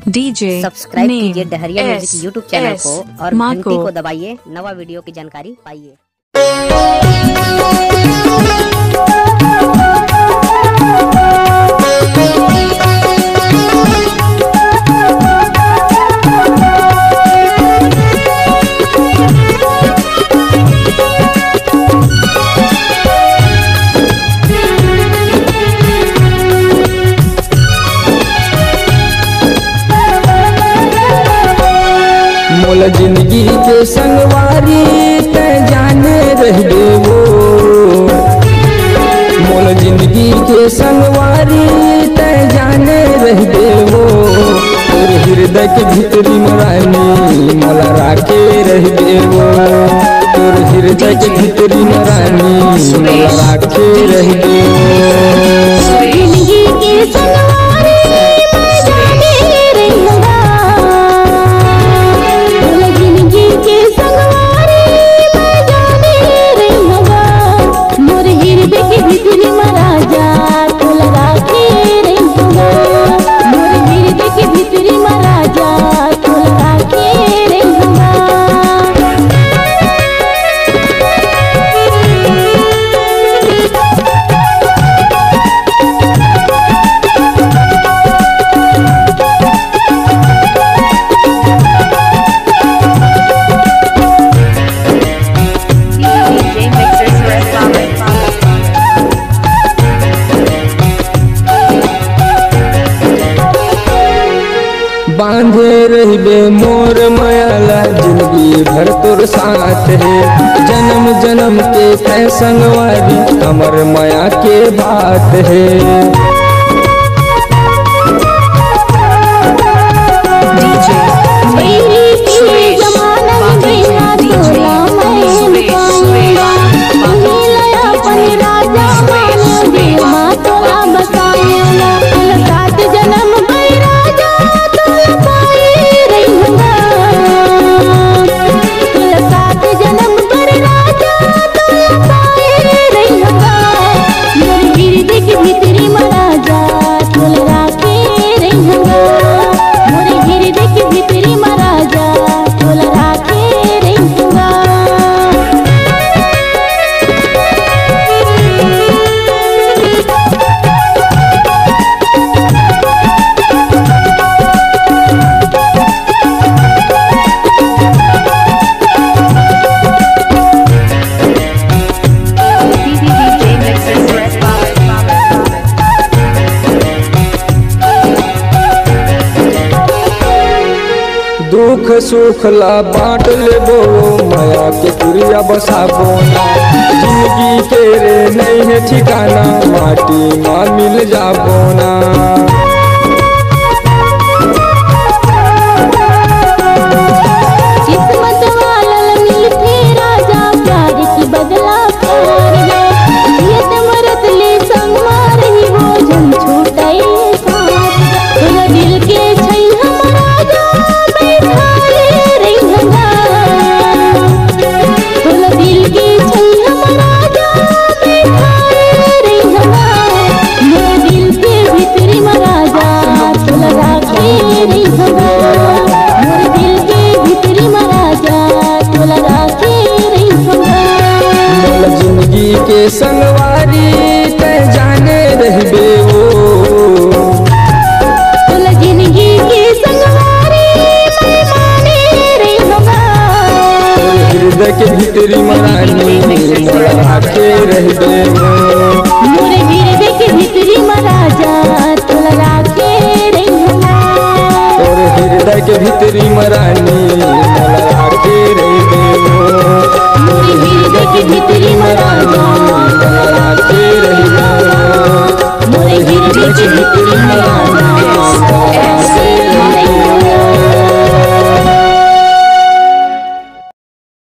DJ subscribe कीजिए डहरिया music YouTube channel को और घंटी को दबाइए, नवा वीडियो की जानकारी पाइए। मोल जिंदगी के संगवारी ते जाने रह देवो, मोल जिंदगी के संगवारी ते जाने रह देवो। तोर हृदय के भीतरी मरानी मोला राखे रह देवो, तोर हृदय के भीतरी मरानी मोला राखे रह देवो। जिंदगी के संगवारी बांधे रहिबे मोर मायाला जिंदगी भर तोर साथ है। जन्म जन्म के तय संगवारी हमर माया के बात है। दुख सुख ला बांट लेबो, माया के तुरिया बसाबो ना। जिंदगी के रे नहीं है ठिकाना, माटी माँ मिल जाबो ना। के संगवारी ते जाने रहबे वो, जिंदगी के संगवारी मैं माने रही होगा। हृदय के भीतरी मरानी मोला राखे रहबे वो, मोरे हृदय के भीतरी महाराजा तोला राखे रही होगा। तोर हृदय के भीतरी मरानी मोला राखे रहबे वो, मोरे हृदय के भीतरी मरानी मोला राखे रहबे वो, मोरे हृदय के भीतरी मरानी।